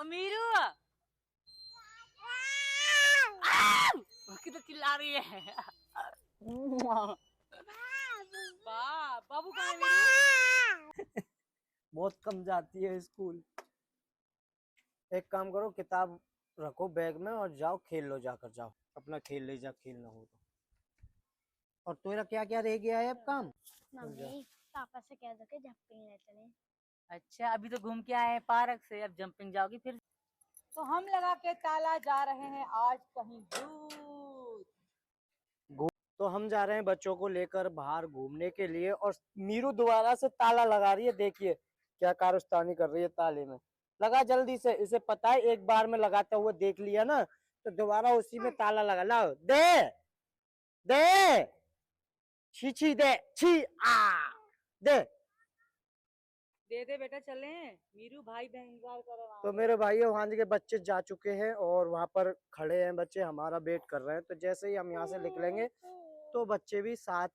मीरू कितना चिल्ला रही है। बाबू कहाँ है मीरू? बहुत कम जाती है स्कूल। एक काम करो, किताब रखो बैग में और जाओ खेल लो, जाकर जाओ अपना खेल ले जा, खेलना हो तो। और तेरा क्या क्या रह गया है अब काम? मम्मी पापा से कह दो कि जंपिंग ले चले। अच्छा अभी तो घूम के आए हैं पार्क से, अब जंपिंग जाओगी फिर? तो हम लगा के ताला जा रहे हैं आज कहीं दूर। तो हम जा रहे हैं बच्चों को लेकर बाहर घूमने के लिए, और मीरू दोबारा से ताला लगा रही है। देखिए क्या कारस्तानी कर रही है ताले में। लगा जल्दी से, इसे पता है एक बार में लगाते हुए देख लिया ना, तो दोबारा उसी में ताला लगा। लाओ दे दे, छी छी दे, छी दे दे बेटा, चले मीरू भाई बहन इंतजार कर रहे हैं। तो मेरे भाई वहां के बच्चे जा चुके हैं और वहां पर खड़े हैं बच्चे, हमारा वेट कर रहे हैं। तो जैसे ही हम यहाँ से निकलेंगे तो बच्चे भी साथ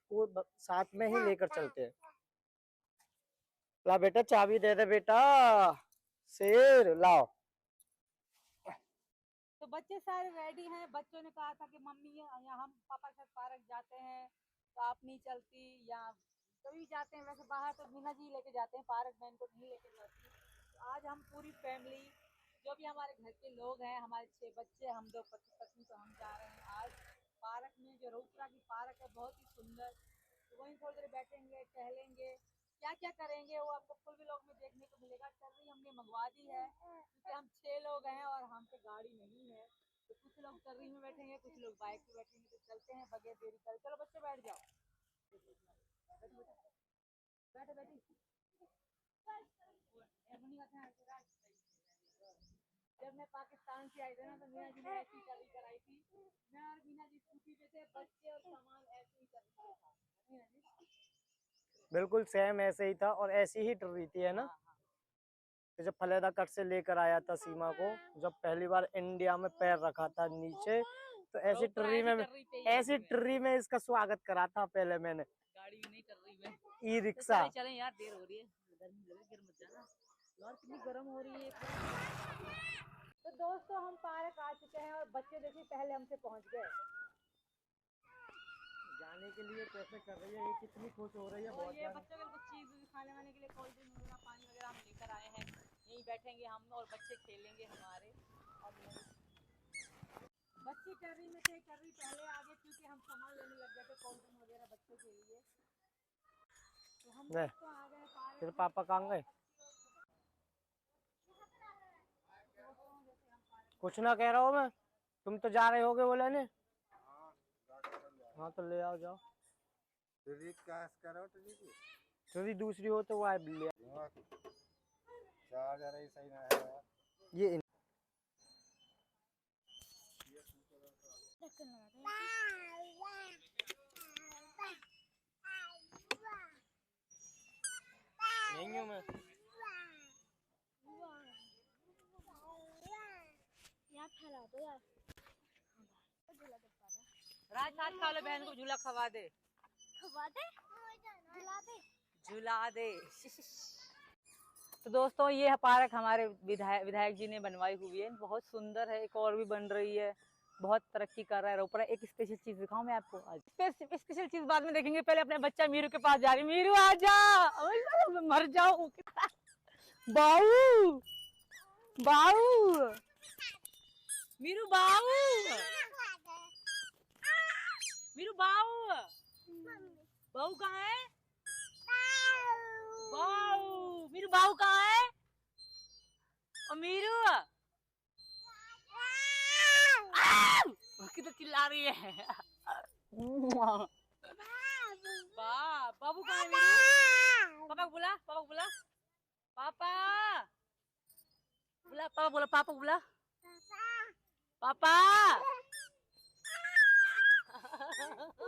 में ही लेकर चलते हैं। ला बेटा चाबी दे दे बेटा, शेर लाओ। तो बच्चे सारे रेडी हैं। बच्चों ने कहा था कि मम्मी या हम पापा के साथ पार्क जाते हैं, तो आप नहीं चलती? या कभी जाते हैं वैसे बाहर तो मीना जी लेके जाते हैं पार्क, बहन को नहीं लेके जाती। तो आज हम पूरी फैमिली, जो भी हमारे घर के लोग हैं, हमारे 6 बच्चे, हम 2 पति पत्नी, तो हम जा रहे हैं आज पार्क में। जो रोपरा की पार्क है बहुत ही सुंदर, तो वहीं थोड़ी देर बैठेंगे, टहलेंगे, क्या क्या करेंगे वो आपको फुल व्लॉग में देखने को मिलेगा। टर्री हमने मंगवा दी है क्योंकि हम 6 लोग हैं और हम पे गाड़ी नहीं है, तो कुछ लोग टर्री में बैठेंगे, कुछ लोग बाइक पे बैठेंगे। तो चलते हैं बगैर देरी कर। चलो बच्चे बैठ जाओ, बैठो बैठी। जब मैं पाकिस्तान से आई थी ना, तो मीना जी ने ऐसी टर्री कराई थी। मैं और मीना जी स्कूटी पे थे, बच्चे और सामान ऐसे ही टर्री था। बिल्कुल सेम ऐसे ही था और ऐसी ही टर्री थी, है ना? तो जब फलेदा कट से लेकर आया था सीमा को, जब पहली बार इंडिया में पैर रखा था नीचे, तो ऐसी ट्री में इसका स्वागत करा था पहले मैंने। गाड़ी भी नहीं कर रही मैं, ई रिक्शा। चले यार, देर हो रही है, गर्मी लगे, गिर मत जाना यार, कितनी गर्म हो रही है। तो दोस्तों हम पार्क आ चुके हैं और बच्चे देखिए पहले हमसे पहुंच गए। जाने के लिए कैसे कर रही है, ये कितनी खुश हो रही है। और ये बच्चों के कुछ चीज खाने वाने के लिए, कोल्ड ड्रिंक वगैरह, पानी वगैरह हम लेकर आए हैं। यहीं बैठेंगे हम और बच्चे खेलेंगे हमारे। और बच्चे टर्री में थे, टर्री पहले आगे क्योंकि हम सामान लेने लग गए थे कोल्ड ड्रिंक वगैरह बच्चों के लिए। तो हम तो आ गए पार्क। फिर पापा कहाँ गए? कुछ ना कह रहा हूँ मैं, तुम तो जा रहे होगे बोले ने। हाँ तो ले आओ, जाओ। ट्री दूसरी हो तो वो आए ले आओ। ये नहीं हूँ मैं। यार फैला दो यार, राज साथ खा लो, बहन को झूला खवा दे, खवा दे, झुला दे, झूला दे। तो दोस्तों ये पार्क हमारे विधायक जी ने बनवाई हुई है, बहुत सुंदर है। एक और भी बन रही है, बहुत तरक्की कर रहा है रोपड़ा। एक स्पेशल चीज दिखाऊं मैं आपको आज। स्पेशल चीज बाद में देखेंगे, पहले अपने बच्चा मीरू के पास जा रही। मीरू आजा, मर जाऊं। बाऊ बाऊ, मीरू बाऊ, मीरू बाऊ, बाऊ कहाँ है? बाऊ, मीरू बाऊ कहाँ है? और मीरू कितना चिल्ला रही है। बाबू कहाँ है मीरू? पापा को बुला, पापा को बुला, पापा बुला, पापा बोला, पापा बुला, पापा। तू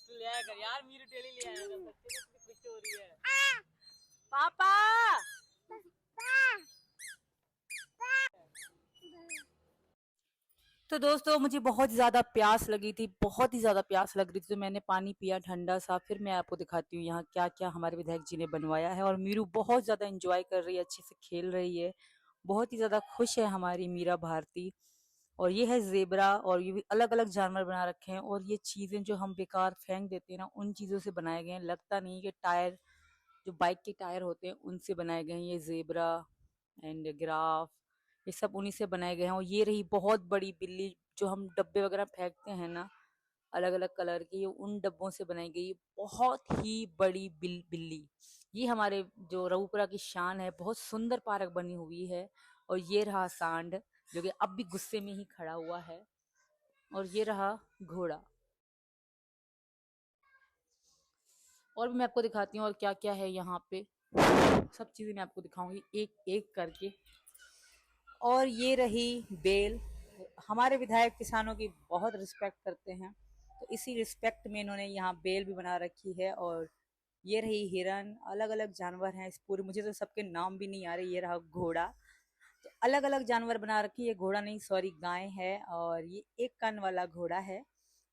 ले आया कर यार, मीरू डेली ले आया कर, बच्चे को कितनी खुश हो रही है। पापा तो दोस्तों मुझे बहुत ज़्यादा प्यास लगी थी, बहुत ही ज़्यादा प्यास लग रही थी, तो मैंने पानी पिया ठंडा सा। फिर मैं आपको दिखाती हूँ यहाँ क्या क्या हमारे विधायक जी ने बनवाया है। और मीरू बहुत ज़्यादा एंजॉय कर रही है, अच्छे से खेल रही है बहुत ही ज़्यादा खुश है हमारी मीरा भारती। और ये है ज़ेबरा, और ये भी अलग-अलग जानवर बना रखे हैं, और ये चीज़ें जो हम बेकार फेंक देते हैं ना, उन चीज़ों से बनाए गए हैं। लगता नहीं कि टायर, जो बाइक के टायर होते हैं उनसे बनाए गए हैं। ये ज़ेबरा एंड गिराफ, ये सब उन्हीं से बनाए गए हैं। और ये रही बहुत बड़ी बिल्ली, जो हम डब्बे वगैरह फेंकते हैं ना अलग अलग कलर की, ये उन डब्बों से बनाई गई बहुत ही बड़ी बिल्ली। ये हमारे जो रऊपुरा की शान है, बहुत सुंदर पार्क बनी हुई है। और ये रहा सांड, जो कि अब भी गुस्से में ही खड़ा हुआ है। और ये रहा घोड़ा। और भी मैं आपको दिखाती हूँ और क्या क्या है यहाँ पे, सब चीज़ें मैं आपको दिखाऊंगी एक एक करके। और ये रही बेल। हमारे विधायक किसानों की बहुत रिस्पेक्ट करते हैं, तो इसी रिस्पेक्ट में इन्होंने यहाँ बेल भी बना रखी है। और ये रही हिरन। अलग अलग जानवर हैं इस पूरे, मुझे तो सबके नाम भी नहीं आ रहे। ये रहा घोड़ा। तो अलग अलग जानवर बना रखी है, घोड़ा नहीं सॉरी गाय है, और ये एक कान वाला घोड़ा है।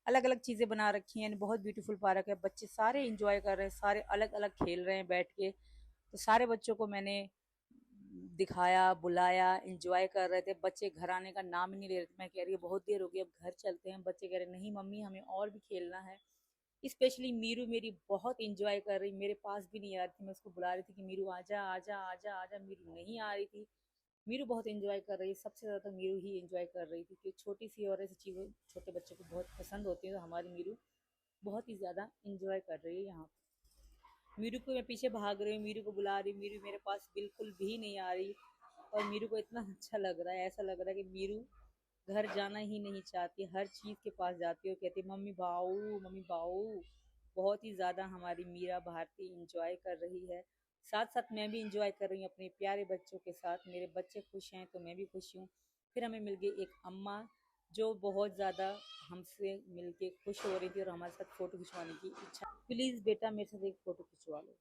अलग अलग चीज़ें बना रखी हैं। बहुत ब्यूटीफुल पार्क है, बच्चे सारे इंजॉय कर रहे हैं, सारे अलग अलग खेल रहे हैं बैठ के। तो सारे बच्चों को मैंने दिखाया, बुलाया, एंजॉय कर रहे थे। बच्चे घर आने का नाम ही नहीं ले रहे थे। मैं कह रही हूँ बहुत देर हो गई, अब घर चलते हैं। बच्चे कह रहे नहीं मम्मी, हमें और भी खेलना है। स्पेशली मीरू मेरी बहुत इंजॉय कर रही, मेरे पास भी नहीं आ रही थी। मैं उसको बुला रही थी कि मीरू आजा आजा आजा आजा, मीरू नहीं आ रही थी। मीरू बहुत इंजॉय कर रही है, सबसे ज़्यादा तो मीरू ही इंजॉय कर रही थी, क्योंकि छोटी सी और ऐसी चीज़ें छोटे बच्चों को बहुत पसंद होती है। तो हमारी मीरू बहुत ही ज़्यादा इंजॉय कर रही है यहाँ। मीरू को मैं पीछे भाग रही हूँ, मीरू को बुला रही हूँ, मीरू मेरे पास बिल्कुल भी नहीं आ रही। और मीरू को इतना अच्छा लग रहा है, ऐसा लग रहा है कि मीरू घर जाना ही नहीं चाहती, हर चीज़ के पास जाती है और कहती है मम्मी बाऊ मम्मी बाऊ। बहुत ही ज़्यादा हमारी मीरा भारती इंजॉय कर रही है। साथ साथ मैं भी इंजॉय कर रही हूँ अपने प्यारे बच्चों के साथ। मेरे बच्चे खुश हैं तो मैं भी खुश हूँ। फिर हमें मिल गई एक अम्मा, जो बहुत ज़्यादा हमसे मिलके खुश हो रही थी और हमारे साथ फ़ोटो खिंचवाने की इच्छा। प्लीज़ बेटा मेरे साथ एक फ़ोटो खिंचवा लो।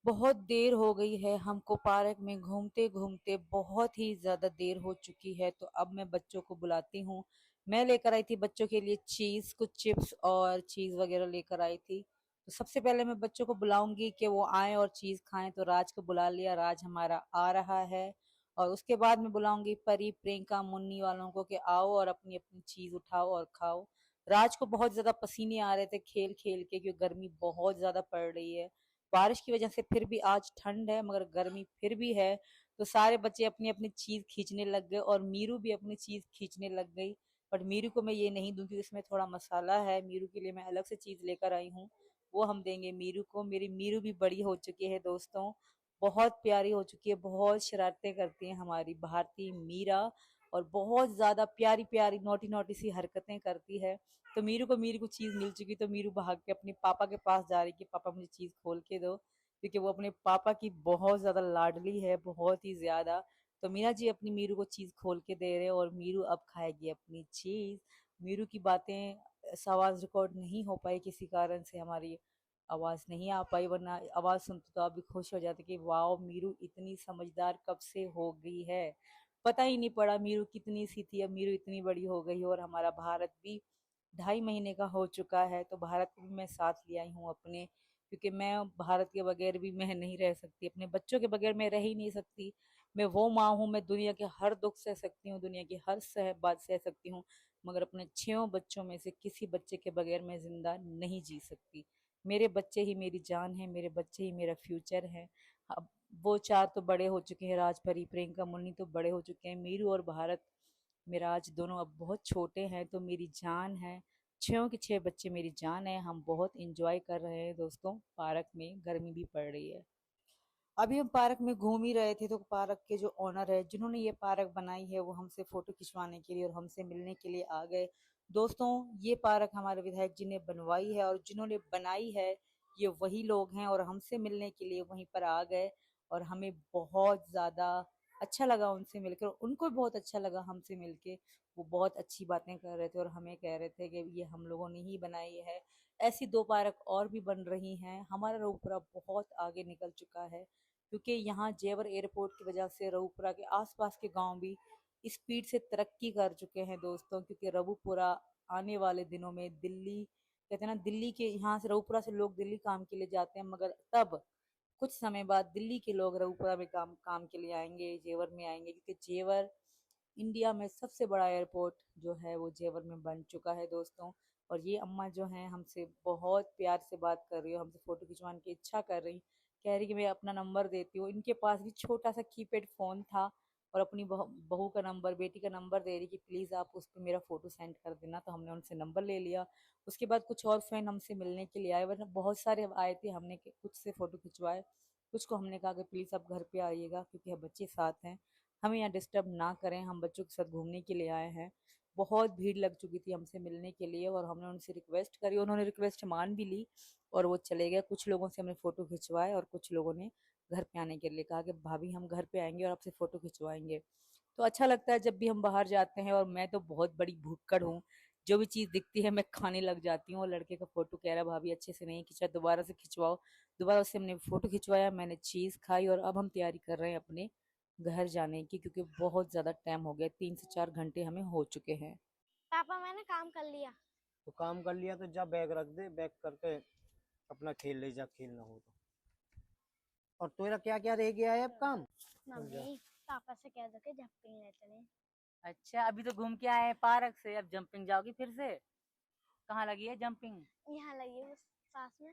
बहुत देर हो गई है हमको पार्क में घूमते घूमते, बहुत ही ज़्यादा देर हो चुकी है। तो अब मैं बच्चों को बुलाती हूँ। मैं लेकर आई थी बच्चों के लिए चीज़, कुछ चिप्स और चीज़ वगैरह लेकर आई थी। तो सबसे पहले मैं बच्चों को बुलाऊंगी कि वो आएँ और चीज़ खाएं। तो राज को बुला लिया, राज हमारा आ रहा है। और उसके बाद मैं बुलाऊंगी परी, प्रियंका, मुन्नी वालों को कि आओ और अपनी अपनी चीज़ उठाओ और खाओ। राज को बहुत ज़्यादा पसीने आ रहे थे खेल खेल के, क्योंकि गर्मी बहुत ज़्यादा पड़ रही है। बारिश की वजह से फिर भी आज ठंड है, मगर गर्मी फिर भी है। तो सारे बच्चे अपनी अपनी चीज खींचने लग गए, और मीरू भी अपनी चीज खींचने लग गई। बट मीरू को मैं ये नहीं दूंगी, इसमें थोड़ा मसाला है। मीरू के लिए मैं अलग से चीज लेकर आई हूँ, वो हम देंगे मीरू को। मेरी मीरू भी बड़ी हो चुकी है दोस्तों, बहुत प्यारी हो चुकी है, बहुत शरारतें करती है हमारी भारती मीरा। और बहुत ज्यादा प्यारी प्यारी नोटी नोटी सी हरकतें करती है। तो मीरू को चीज मिल चुकी, तो मीरू भाग के अपने पापा के पास जा रही कि पापा मुझे चीज खोल के दो, क्योंकि वो अपने पापा की बहुत ज्यादा लाडली है, बहुत ही ज्यादा। तो मीना जी अपनी मीरू को चीज खोल के दे रहे हैं, और मीरू अब खाएगी अपनी चीज। मीरू की बातें आवाज रिकॉर्ड नहीं हो पाई, किसी कारण से हमारी आवाज नहीं आ पाई, वरना आवाज सुनते तो आप भी खुश हो जाते कि वाओ मीरू इतनी समझदार कब से हो गई है। पता ही नहीं पड़ा मीरू कितनी सी थी, अब मीरू इतनी बड़ी हो गई है। और हमारा भारत भी 2.5 महीने का हो चुका है। तो भारत को भी मैं साथ ले आई हूँ अपने, क्योंकि मैं भारत के बगैर भी मैं नहीं रह सकती, अपने बच्चों के बगैर मैं रह ही नहीं सकती। मैं वो माँ हूँ, मैं दुनिया के हर दुख सह सकती हूँ, दुनिया की हर बात सह सकती हूँ, मगर अपने 6 बच्चों में से किसी बच्चे के बगैर मैं जिंदा नहीं जी सकती। मेरे बच्चे ही मेरी जान है, मेरे बच्चे ही मेरा फ्यूचर है। अब वो 4 तो बड़े हो चुके हैं, राज, परी, प्रियंका, मुन्नी तो बड़े हो चुके हैं। मीरू और भारत, मेरा आज दोनों अब बहुत छोटे हैं, तो मेरी जान है। 6 के 6 बच्चे मेरी जान है। हम बहुत इंजॉय कर रहे हैं दोस्तों पार्क में, गर्मी भी पड़ रही है। अभी हम पार्क में घूम ही रहे थे, तो पार्क के जो ओनर है, जिन्होंने ये पार्क बनाई है, वो हमसे फोटो खिंचवाने के लिए और हमसे मिलने के लिए आ गए। दोस्तों ये पार्क हमारे विधायक जी ने बनवाई है, और जिन्होंने बनाई है ये वही लोग हैं, और हमसे मिलने के लिए वहीं पर आ गए। और हमें बहुत ज़्यादा अच्छा लगा उनसे मिलकर, उनको भी बहुत अच्छा लगा हमसे मिलके। वो बहुत अच्छी बातें कर रहे थे, और हमें कह रहे थे कि ये हम लोगों ने ही बनाई है। ऐसी 2 पार्क और भी बन रही हैं। हमारा रोपड़ा बहुत आगे निकल चुका है, क्योंकि यहाँ जेवर एयरपोर्ट की वजह से रऊपुरा के आसपास के गांव भी स्पीड से तरक्की कर चुके हैं दोस्तों। क्योंकि रऊपुरा आने वाले दिनों में दिल्ली, कहते हैं ना, दिल्ली के यहाँ से रऊपुरा से लोग दिल्ली काम के लिए जाते हैं, मगर तब कुछ समय बाद दिल्ली के लोग रघुपुरा में काम के लिए आएंगे, जेवर में आएंगे, क्योंकि जेवर इंडिया में सबसे बड़ा एयरपोर्ट जो है वो जेवर में बन चुका है दोस्तों। और ये अम्मा जो हैं हमसे बहुत प्यार से बात कर रही है, हमसे फ़ोटो खिंचवाने की इच्छा कर रही, कह रही कि मैं अपना नंबर देती हूँ। इनके पास भी छोटा सा कीपैड फ़ोन था और अपनी बहू का नंबर, बेटी का नंबर दे रही कि प्लीज़ आप उस पर मेरा फ़ोटो सेंड कर देना। तो हमने उनसे नंबर ले लिया। उसके बाद कुछ और फ्रेंड हमसे मिलने के लिए आए, वरना बहुत सारे आए थे। हमने कुछ से फ़ोटो खिंचवाए, कुछ को हमने कहा कि प्लीज़ आप घर पे आइएगा, क्योंकि अब बच्चे साथ हैं, हमें यहाँ डिस्टर्ब ना करें, हम बच्चों के साथ घूमने के लिए आए हैं। बहुत भीड़ लग चुकी थी हमसे मिलने के लिए और हमने उनसे रिक्वेस्ट करी, उन्होंने रिक्वेस्ट मान भी ली और वो चले गए। कुछ लोगों से हमने फ़ोटो खिंचवाए और कुछ लोगों ने घर पे आने के लिए कहा कि भाभी हम घर पे आएंगे और आपसे फ़ोटो खिंचवाएंगे। तो अच्छा लगता है जब भी हम बाहर जाते हैं। और मैं तो बहुत बड़ी भुक्कड़ हूँ, जो भी चीज़ दिखती है मैं खाने लग जाती हूँ। और लड़के का फ़ोटो कह रहा भाभी अच्छे से नहीं खिंचा, दोबारा से खिंचवाओ। दोबारा उससे हमने फ़ोटो खिंचवाया, मैंने चीज़ खाई और अब हम तैयारी कर रहे हैं अपने घर जाने की, क्योंकि बहुत ज़्यादा टाइम हो गया, 3 से 4 घंटे हमें हो चुके हैं। पापा मैंने काम कर लिया। तो काम कर लिया तो जा बैग रख दे, बैग करके अपना खेल ले जा, खेलना हो तो। और तेरा क्या क्या रह गया है अब काम? मम्मी पापा से कह दो कि जंपिंग ले चले। अच्छा, अभी तो घूम के आए हैं पार्क से, अब जंपिंग जाओगी फिर से? कहाँ लगी है जंपिंग? यहाँ लगी है बस पास में।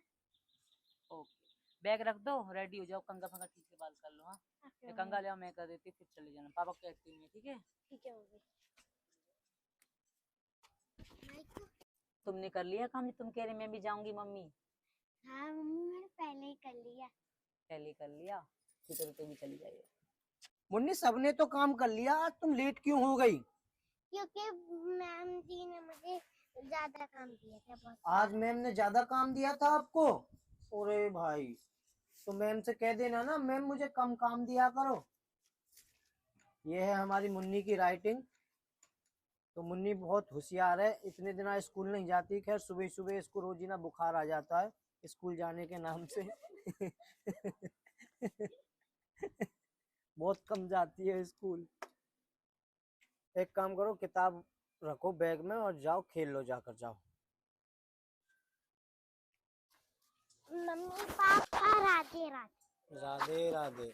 ओके, बैग रख दो, रेडी हो जाओ, कंगा फंगा ठीक से बाल कर लो। हाँ, ओके ये मम्मी। कंगा ले आओ, मैं कर देती, फिर चले जाना, पापा को कहती हूँ मैं, ठीक है? ठीक है मम्मी। तुमने कर लिया काम जो तुम कह रहे मैं भी जाऊंगी मम्मी? हाँ मम्मी मैंने पहले ही कर लिया। पहले कर लिया, ठीक है, तो तुम भी चली जाइए। मुन्नी सबने तो काम कर लिया, आज तुम लेट क्यों हो गई? क्योंकि मैम जी ने मुझे ज्यादा काम दिया था बहुत। आज मैम ने ज्यादा काम दिया था आपको? अरे भाई, तो मैम से कह देना ना, मैम मुझे कम काम दिया करो। ये है हमारी मुन्नी की राइटिंग। तो मुन्नी बहुत होशियार है, इतने दिन स्कूल नहीं जाती। खैर सुबह सुबह इसको रोजीना बुखार आ जाता है स्कूल जाने के नाम से। बहुत कम जाती है स्कूल। एक काम करो, किताब रखो बैग में और जाओ खेल लो, जाकर जाओ। Mummy papa Radhe Radhe. राधे राधे।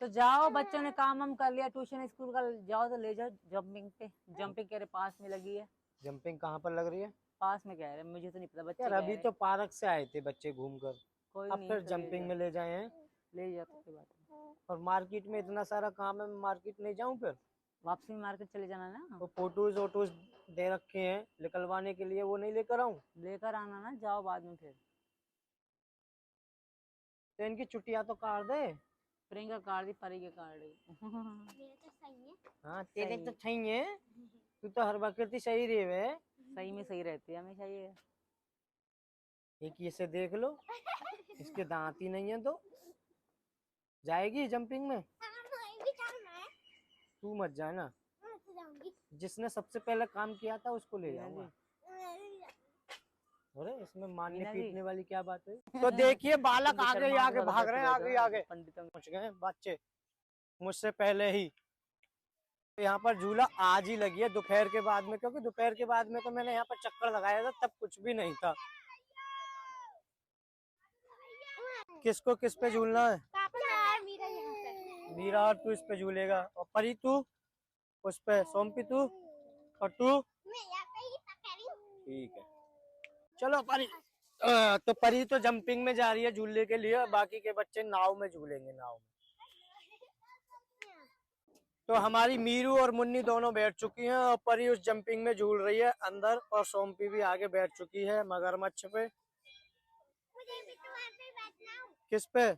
तो जाओ, बच्चों ने काम हम कर लिया, ट्यूशन स्कूल का, जाओ तो ले जाओ जंपिंग पे। जंपिंग कह रहे पास में लगी है। जंपिंग कहाँ पर लग रही है? पास में कह रहे, मुझे तो नहीं पता, बच्चे यार कह अभी रहे। तो पार्क से आए थे बच्चे घूमकर, कोई अब नहीं, फिर तो जंपिंग में ले जाए हैं। ले जाओ, तो कोई बात नहीं। और मार्केट में इतना सारा काम है, मैं मार्केट नहीं जाऊं फिर? वापसी में मार्केट चले जाना ना, तो फोटोज वोटोज दे रखे हैं निकलवाने के लिए, वो नहीं लेकर आऊं? लेकर आना ना, जाओ बाद में फिर। तो इनकी छुट्टियां तो काट दे। प्रियंका काट दी, परी के काट दी। मेरे तो सही है। हाँ तेरे तो सही। सही है, तू तो हर वक्त ही सही रहे है। सही में सही रहती है हमेशा ये। एक ये से देख लो, इसके दांत ही नहीं है तो जाएगी जंपिंग में? तू मत जाना, जिसने सबसे पहले काम किया था उसको ले जाऊंगा। अरे इसमें मारने मीना जी। पीटने वाली क्या बात है? तो देखिए बालक आगे ही आगे भाग रहे हैं, आगे ही आगे पंडितों पहुंच गए हैं बच्चे मुझसे पहले ही। यहाँ पर झूला आज ही लगी है दोपहर के बाद में, क्योंकि दोपहर के बाद में तो मैंने यहाँ पर चक्कर लगाया था, तब कुछ भी नहीं था। किसको किस पे झूलना है? मीरा और तू इस पे झूलेगा, और परी तू उस पे, सोमपी तू, और तू। ठीक है, चलो परी। तो परी तो जंपिंग में जा रही है झूलने के लिए, बाकी के बच्चे नाव में झूलेंगे, नाव में। तो हमारी मीरू और मुन्नी दोनों बैठ चुकी हैं और परी उस जंपिंग में झूल रही है अंदर, और सोमपी भी आगे बैठ चुकी है मगरमच्छ पे। किस पे?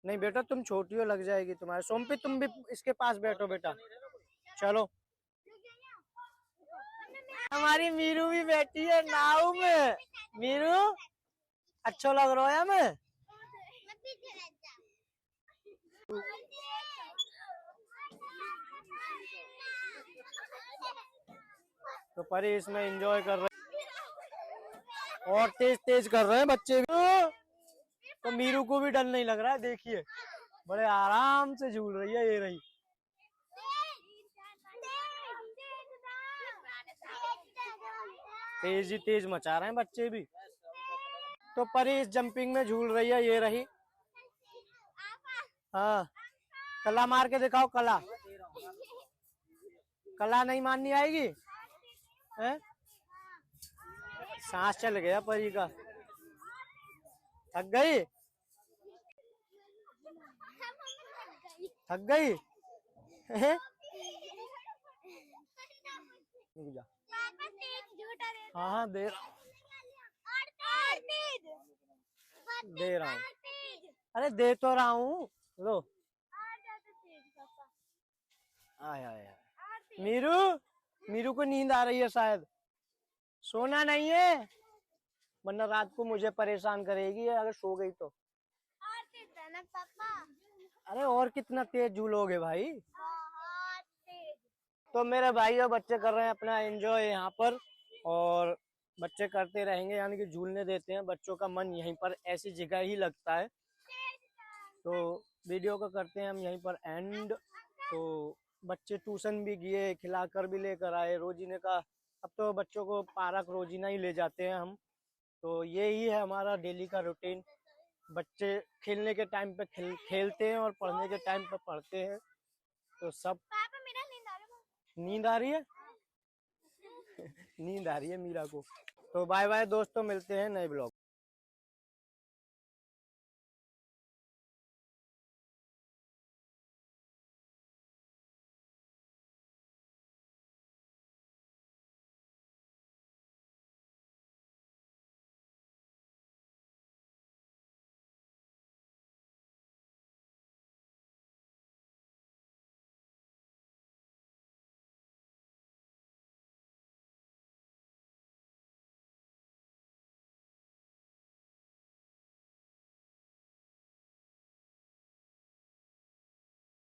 नहीं बेटा तुम छोटी हो, लग जाएगी तुम्हारे। सोमपी तुम भी इसके पास बैठो बेटा, चलो। हमारी मीरू भी बैठी है नाव में। मीरू अच्छा लग रहा है हमें। तो परी इसमें एंजॉय कर रहे और तेज तेज कर रहे हैं बच्चे भी। तो मीरू को भी डर नहीं लग रहा है, देखिए बड़े आराम से झूल रही है, ये रही। तेज ही तेज मचा रहे हैं बच्चे भी। तो परी इस जंपिंग में झूल रही है, ये रही। हाँ, कला मार के दिखाओ, कला। कला नहीं मारनी आएगी है? सांस चल गया परी का। थक गई? थक गई? हैं? रुक जा। हाँ हाँ दे रहा हूँ, दे रहा हूँ। अरे दे तो रहा हूँ, लो। आय आय आय। मीरू, मीरू को नींद आ रही है शायद, सोना नहीं है वरना रात को मुझे परेशान करेगी अगर सो गई तो। पापा अरे और कितना तेज झूलोगे भाई। बहुत तेज। तो मेरे भाई और बच्चे कर रहे हैं अपना एंजॉय यहाँ पर, और बच्चे करते रहेंगे, यानी कि झूलने देते हैं। बच्चों का मन यहीं पर ऐसी जगह ही लगता है। तो वीडियो को करते हैं हम यहीं पर एंड। तो बच्चे ट्यूशन भी गए, खिलाकर भी लेकर आए। रोजीने का अब तो बच्चों को पार्क रोजीना ही ले जाते हैं हम। तो यही है हमारा डेली का रूटीन। बच्चे खेलने के टाइम पे खेलते हैं और पढ़ने के टाइम पे पढ़ते हैं। तो सब पापा मेरा नींद आ रहा है। नींद आ रही है नींद आ रही है मीरा को। तो बाय बाय दोस्तों, मिलते हैं नए ब्लॉग।